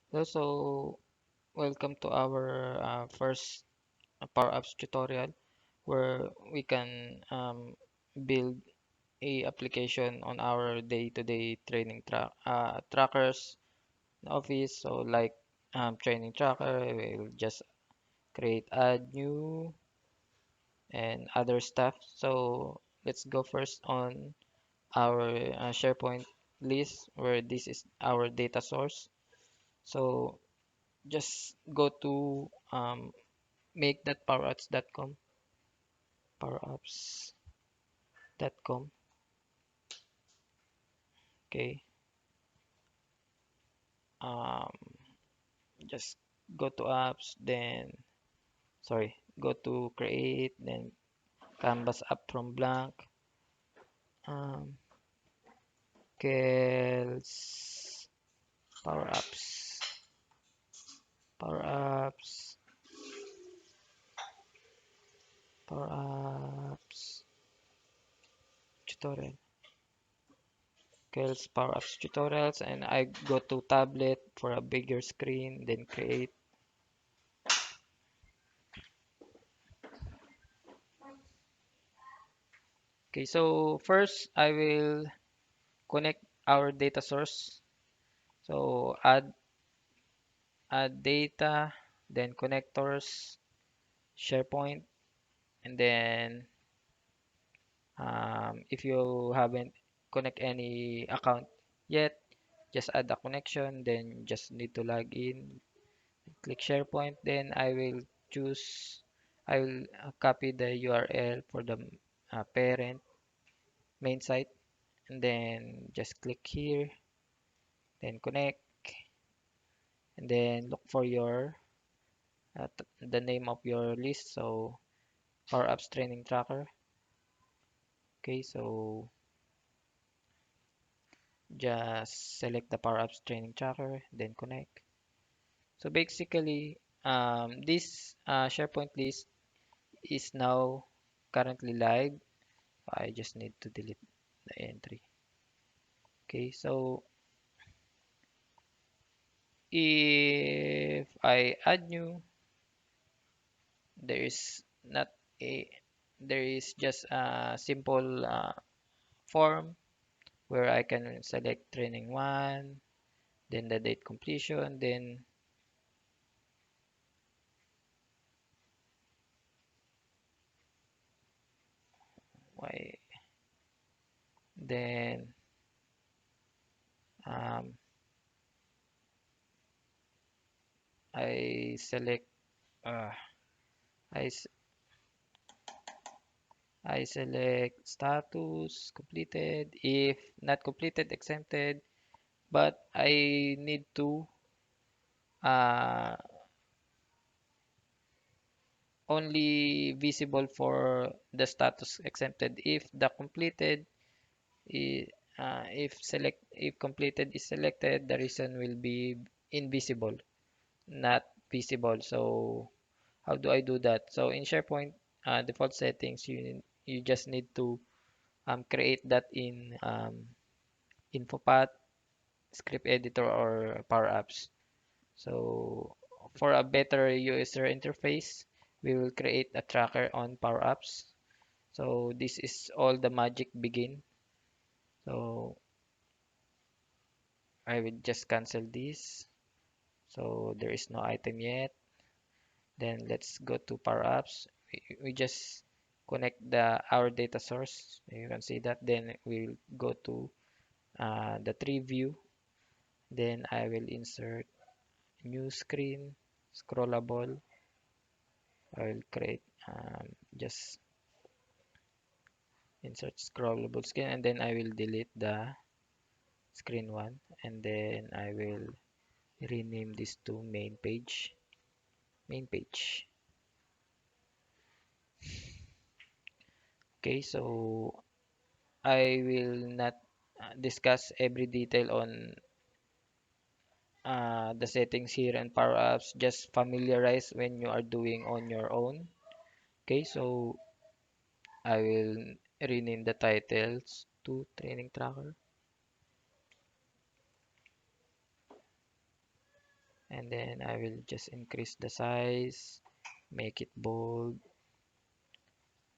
So, welcome to our first Power Apps tutorial where we can build a application on our day-to-day training trackers in Office. So, like training tracker, we'll just create, add new, and other stuff. So, let's go first on our SharePoint list where this is our data source. So, just go to make.powerapps.com, powerapps.com. Okay. Um, just go to apps, then sorry, go to create, then canvas up from blank. Um, Kels power apps, power apps, power apps tutorial. Kels power apps tutorials, and I go to tablet for a bigger screen, then create. Okay, so first I will connect our data source. So add data, then connectors, SharePoint, and then if you haven't connect any account yet, just add a connection, then just need to log in, click SharePoint, then I will copy the URL for the parent main site, and then just click here, then connect, and then look for your the name of your list. So Power Apps Training Tracker. Okay, so just select the Power Apps Training Tracker, then connect. So basically, this SharePoint list is now currently live. I just need to delete the entry. Okay, so if I add new, there is not a there is just a simple form where I can select training one, then the date completion, then why then um, I select uh, I, s- I select status completed, if not completed exempted, but I need to uh, only visible for the status exempted. If the completed if completed is selected, the reason will be invisible, not visible. So how do I do that? So in SharePoint default settings, you just need to create that in InfoPath, Script Editor, or Power Apps. So for a better user interface, we will create a tracker on Power Apps. So this is all the magic begin. So I will just cancel this. So there is no item yet. Then let's go to Power Apps. We just connect the our data source. You can see that. Then we'll go to the tree view. Then I will insert new screen, scrollable. I will create just insert scrollable screen, and then I will delete the screen one, and then I will rename this to main page. Okay, so I will not discuss every detail on the settings here and Power Apps. Just familiarize when you are doing on your own. Okay, so I will rename the titles to training tracker. and then I will just increase the size, make it bold.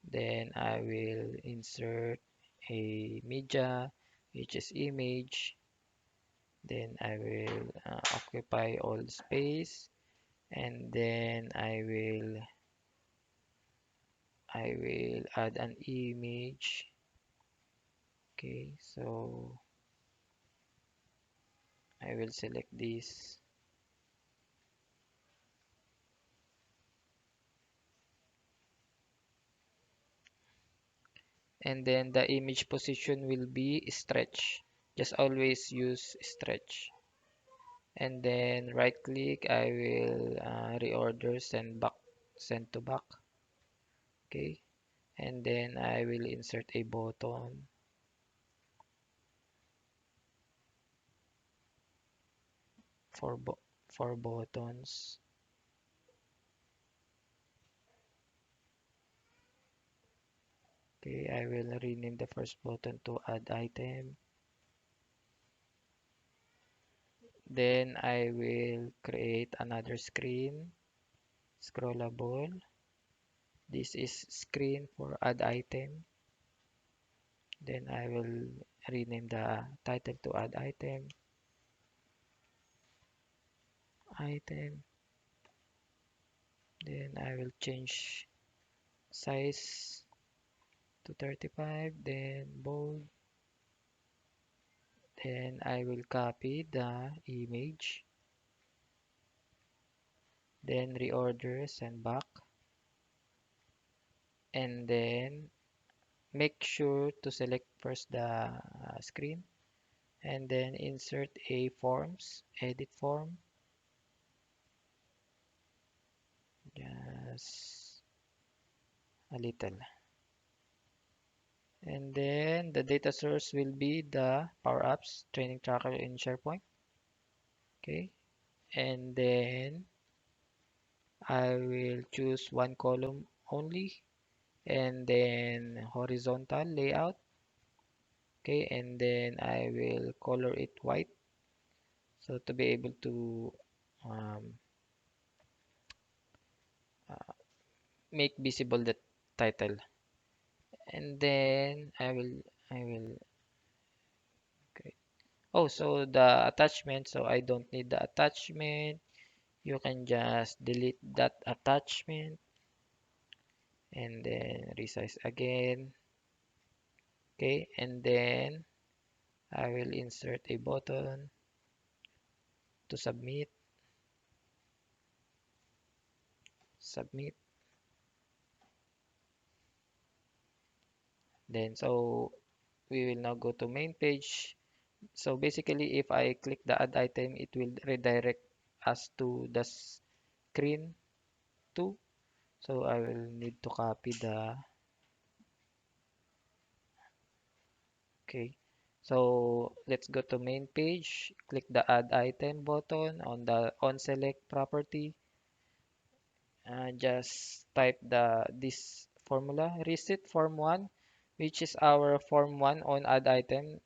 Then I will insert a media, which is image. Then I will occupy all space, and then I will add an image. Okay, so I will select this, and then the image position will be stretch. Just always use stretch. And then right click, I will reorder send to back. Okay, and then I will insert a button, for for buttons. Okay, I will rename the first button to add item. Then I will create another screen, scrollable. This is screen for add item. Then I will rename the title to add item. Then I will change size to 35, then bold. Then I will copy the image, then reorder, send back, and then make sure to select first the screen, and then insert a forms, edit form, just a little. And then the data source will be the Power Apps training tracker in SharePoint. Okay. And then I will choose one column only, and then horizontal layout. Okay. And then I will color it white, so to be able to um, uh, make visible the title. And then I will create. Oh, so the attachment, so I don't need the attachment. You can just delete that attachment, and then resize again. Okay, and then I will insert a button to submit. Then so we will now go to main page. So basically, if I click the add item, it will redirect us to the screen 2. So I will need to copy the, okay. So let's go to main page, click the add item button on the on select property. Just type this formula, reset form 1, which is our form 1 on add item.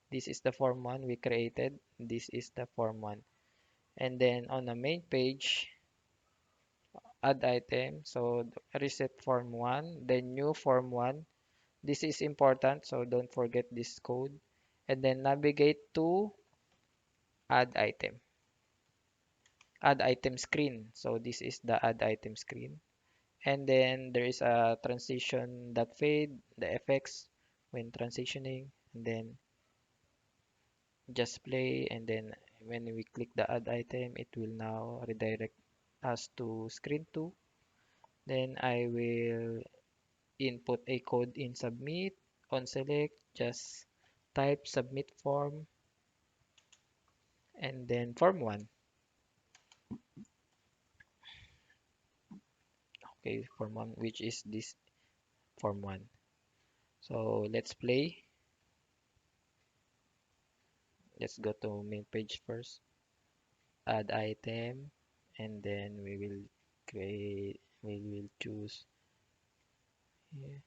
This is the form 1 we created. This is the form 1. And then on the main page, add item. So reset form 1, then new form 1. This is important, so don't forget this code. And then navigate to add item. Add item screen. So this is the add item screen. And then there is a transition that fade, the effects when transitioning. And then just play. And then when we click the add item, it will now redirect us to screen 2. Then I will input a code in submit. On select, just type submit form, and then form 1. Okay, form 1, which is this form 1. So let's play. Let's go to main page first, add item, and then we will choose here.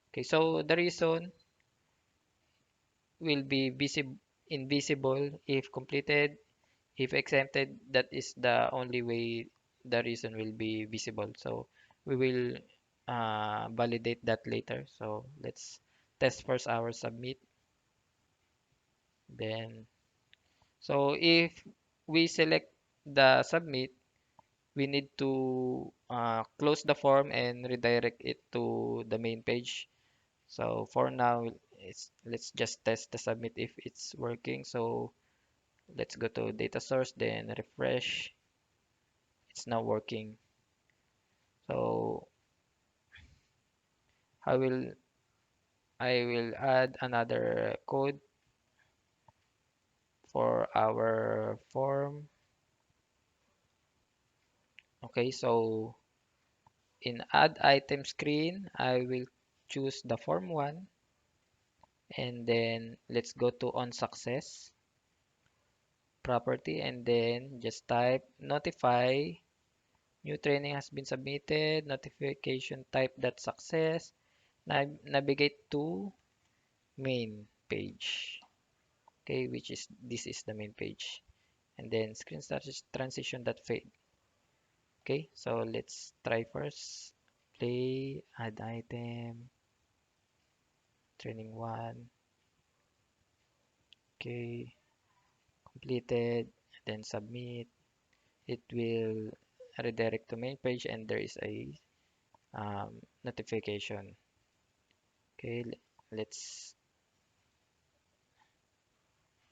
Okay, so the reason will be invisible if completed. If exempted, that is the only way the reason will be visible. So we will validate that later. So let's test first our submit. Then, so if we select the submit, we need to close the form and redirect it to the main page. So for now, let's just test the submit if it's working. So let's go to data source, then refresh. It's now working. So I will I will add another code for our form. Okay, so in add item screen, I will choose the form one, and then let's go to on success property, and then just type notify new training has been submitted, notification type that success, navigate to main page. Okay, which is this is the main page, and then screen starts transition that fade. Okay, so let's try first. Play, add item, training one. Okay, completed, then submit. It will redirect to main page, and there is a notification. Okay, let's.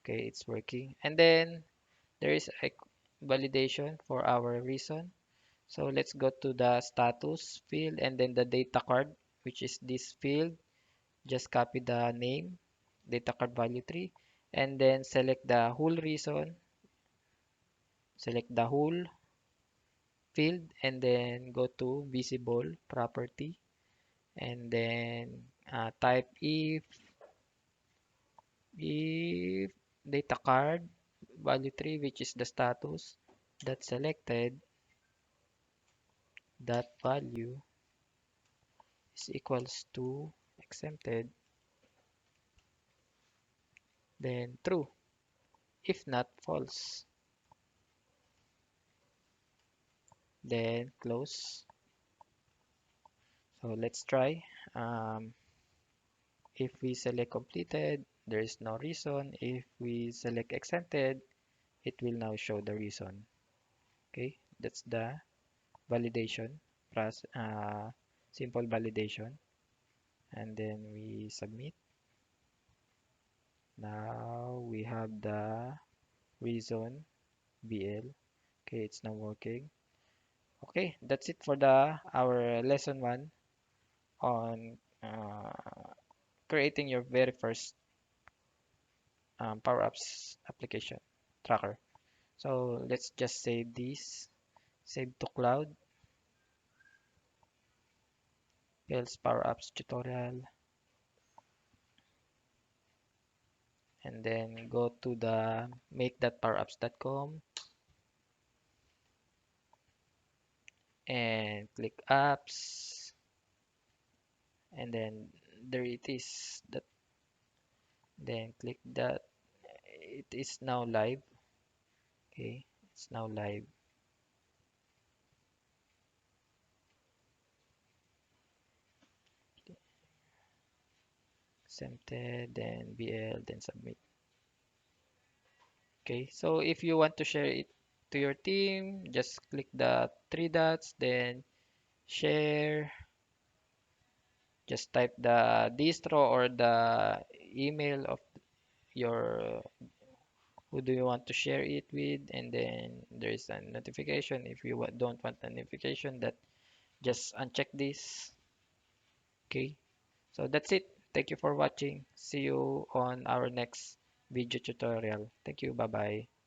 Okay, it's working, and then there is a validation for our reason. So let's go to the status field and then the data card, which is this field. Just copy the name, data card value 3, and then select the whole reason, select the whole field, and then go to visible property, and then type if data card value 3, which is the status that selected, that value is equals to exempted, then true. If not, false. Then close. So let's try. Um, if we select completed, there is no reason. If we select exempted, it will now show the reason. Okay, that's the validation, simple validation. And then we submit. Now we have the reason BL. Okay, it's now working. Okay, that's it for the our lesson one on creating your very first Power Apps application tracker. So let's just save this, save to cloud, else Power Apps tutorial, and then go to the make.powerapps.com and click apps, and then there it is. That then click that. It is now live. Okay, it's now live. Accepted, then BL, then submit. Okay, so if you want to share it to your team, just click the three dots, then share. Just type the distro or the email of your who do you want to share it with, and then there is a notification. If you don't want a notification, that just uncheck this. Okay, so that's it. Thank you for watching. See you on our next video tutorial. Thank you. Bye bye.